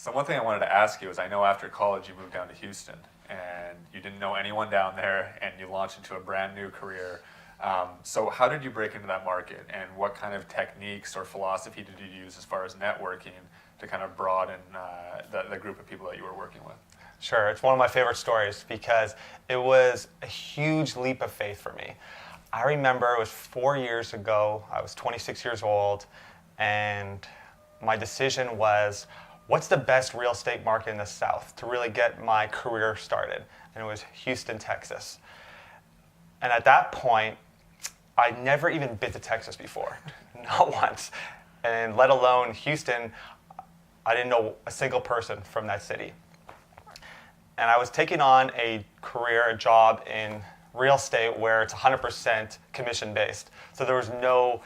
So one thing I wanted to ask you is, I know after college you moved down to Houston and you didn't know anyone down there and you launched into a brand new career. So how did you break into that market, and what kind of techniques or philosophy did you use as far as networking to kind of broaden the group of people that you were working with? Sure, it's one of my favorite stories because it was a huge leap of faith for me. I remember it was 4 years ago, I was 26 years old, and my decision was, what's the best real estate market in the South to really get my career started? And it was Houston, Texas. And at that point, I'd never even been to Texas before, not once. And let alone Houston, I didn't know a single person from that city. And I was taking on a career, a job in real estate where it's 100% commission-based. So there was no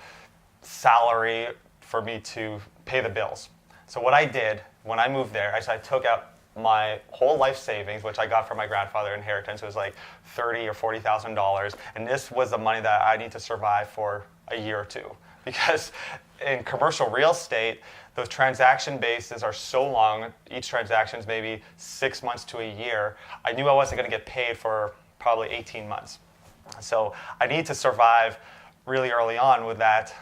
salary for me to pay the bills. So what I did when I moved there, I took out my whole life savings, which I got from my grandfather inheritance. It was like $30,000 or $40,000, and this was the money that I need to survive for a year or two. Because in commercial real estate, those transaction bases are so long. Each transaction is maybe 6 months to a year. I knew I wasn't going to get paid for probably 18 months. So I need to survive really early on with that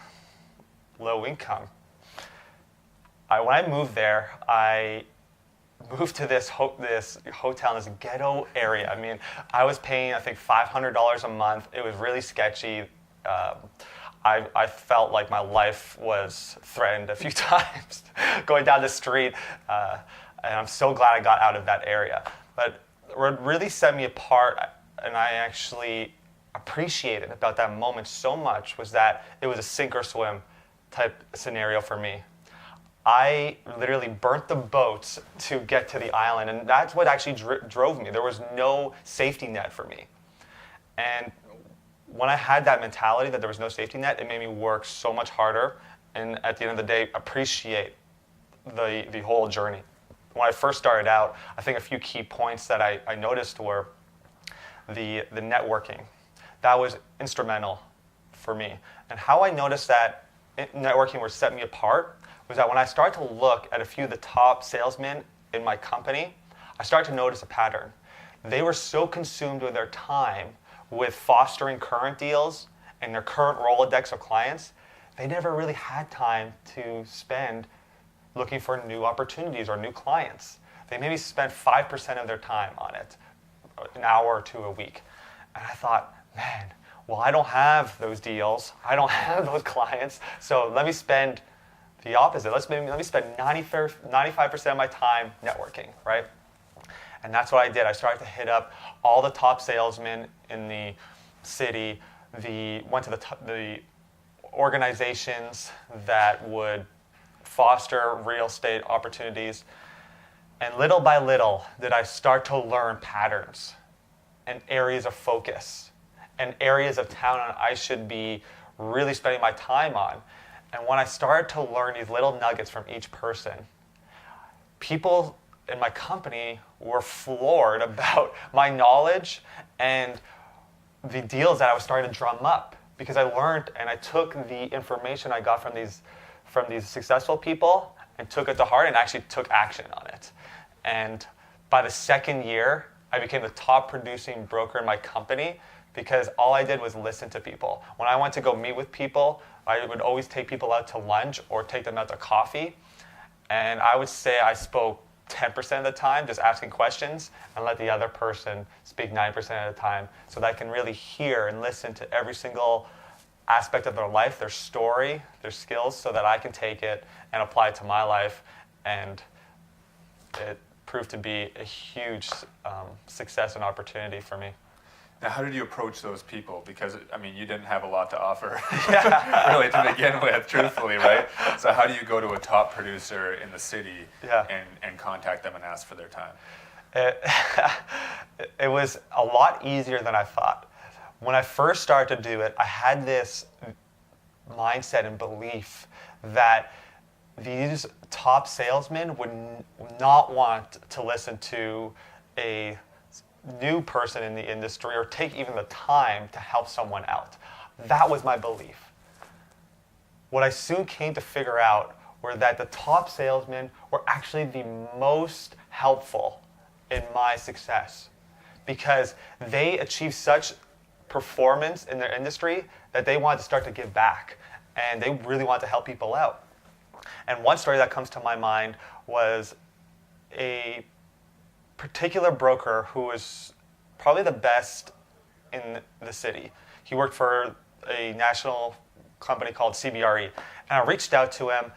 low income. When I moved there, I moved to this hotel in this ghetto area. I mean, I was paying, I think, $500 a month. It was really sketchy. I felt like my life was threatened a few times going down the street, and I'm so glad I got out of that area. But what really set me apart, and I actually appreciated about that moment so much, was that it was a sink or swim type scenario for me. I literally burnt the boats to get to the island, and that's what actually drove me. There was no safety net for me. And when I had that mentality that there was no safety net, it made me work so much harder, and at the end of the day, appreciate the whole journey. When I first started out, I think a few key points that I noticed were the networking. That was instrumental for me. And how I noticed that networking would set me apart was that when I started to look at a few of the top salesmen in my company, I started to notice a pattern. They were so consumed with their time with fostering current deals and their current Rolodex of clients, they never really had time to spend looking for new opportunities or new clients. They maybe spent 5% of their time on it, an hour or two a week. And I thought, man, well, I don't have those deals. I don't have those clients. So let me spend the opposite. Let me spend 95% of my time networking, right? And that's what I did. I started to hit up all the top salesmen in the city, went to the organizations that would foster real estate opportunities. And little by little did I start to learn patterns and areas of focus and areas of town I should be really spending my time on. And when I started to learn these little nuggets from each person, people in my company were floored about my knowledge and the deals that I was starting to drum up, because I learned and I took the information I got from these successful people and took it to heart and actually took action on it. And by the second year, I became the top producing broker in my company because all I did was listen to people. When I went to go meet with people, I would always take people out to lunch or take them out to coffee. And I would say I spoke 10% of the time, just asking questions, and let the other person speak 9% of the time, so that I can really hear and listen to every single aspect of their life, their story, their skills, so that I can take it and apply it to my life. And it proved to be a huge success and opportunity for me. Now, how did you approach those people? Because, I mean, you didn't have a lot to offer Yeah. really to begin with, truthfully, right? So how do you go to a top producer in the city and contact them and ask for their time? It was a lot easier than I thought. When I first started to do it, I had this mindset and belief that these top salesmen would not want to listen to a new person in the industry or take even the time to help someone out. That was my belief. What I soon came to figure out were that the top salesmen were actually the most helpful in my success because they achieved such performance in their industry that they wanted to start to give back and they really wanted to help people out. And one story that comes to my mind was a particular broker who was probably the best in the city. He worked for a national company called CBRE. And I reached out to him,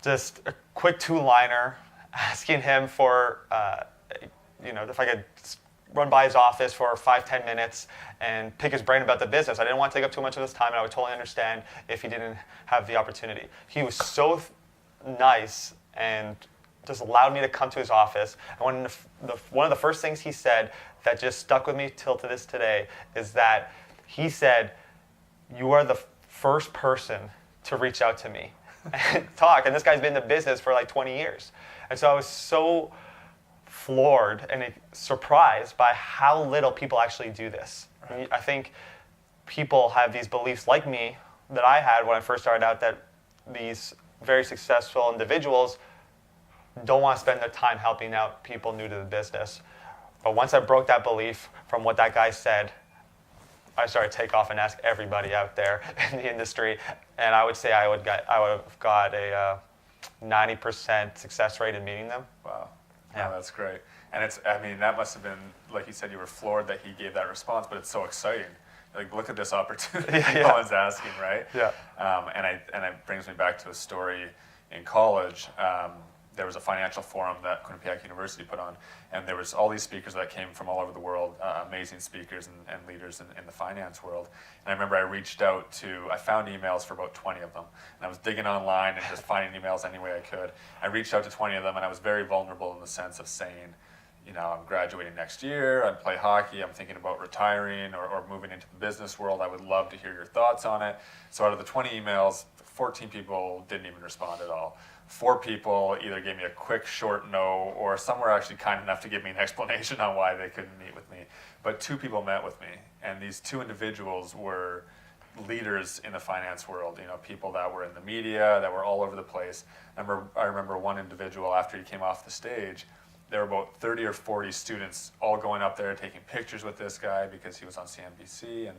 just a quick two-liner, asking him for, if I could run by his office for 5-10 minutes and pick his brain about the business. I didn't want to take up too much of his time, and I would totally understand if he didn't have the opportunity. He was so nice and just allowed me to come to his office. And one of the first things he said that just stuck with me till to this today is that he said, "You are the first person to reach out to me and talk." And this guy's been in the business for like 20 years. And so I was so floored and surprised by how little people actually do this. Right. I think people have these beliefs like me that I had when I first started out, that these very successful individuals don't want to spend their time helping out people new to the business. But once I broke that belief from what that guy said, I started to take off and ask everybody out there in the industry, and I would say I would have got a 90% success rate in meeting them. Wow. Yeah, that's great. And that must have been, like you said, you were floored that he gave that response, but it's so exciting. Like, look at this opportunity no one's asking, right? Yeah. And it brings me back to a story in college. There was a financial forum that Quinnipiac University put on, and there was all these speakers that came from all over the world, amazing speakers and leaders in the finance world. And I remember I found emails for about 20 of them, and I was digging online and just finding emails any way I could. I reached out to 20 of them, and I was very vulnerable in the sense of saying, I'm graduating next year, I play hockey, I'm thinking about retiring or moving into the business world. I would love to hear your thoughts on it. So out of the 20 emails, 14 people didn't even respond at all. 4 people either gave me a quick, short no, or some were actually kind enough to give me an explanation on why they couldn't meet with me. But 2 people met with me, and these 2 individuals were leaders in the finance world, people that were in the media, that were all over the place. I remember one individual, after he came off the stage, there were about 30 or 40 students all going up there taking pictures with this guy because he was on CNBC,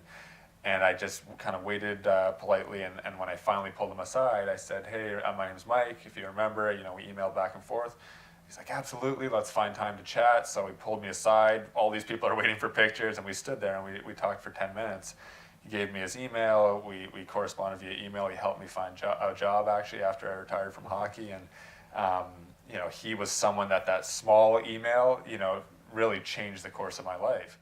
and I just kind of waited politely, and when I finally pulled him aside, I said, "Hey, my name's Mike, if you remember, we emailed back and forth." He's like, "Absolutely, let's find time to chat." So he pulled me aside. All these people are waiting for pictures, and we stood there and we talked for 10 minutes. He gave me his email. We corresponded via email. He helped me find a job, actually, after I retired from hockey. And he was someone that small email, really changed the course of my life.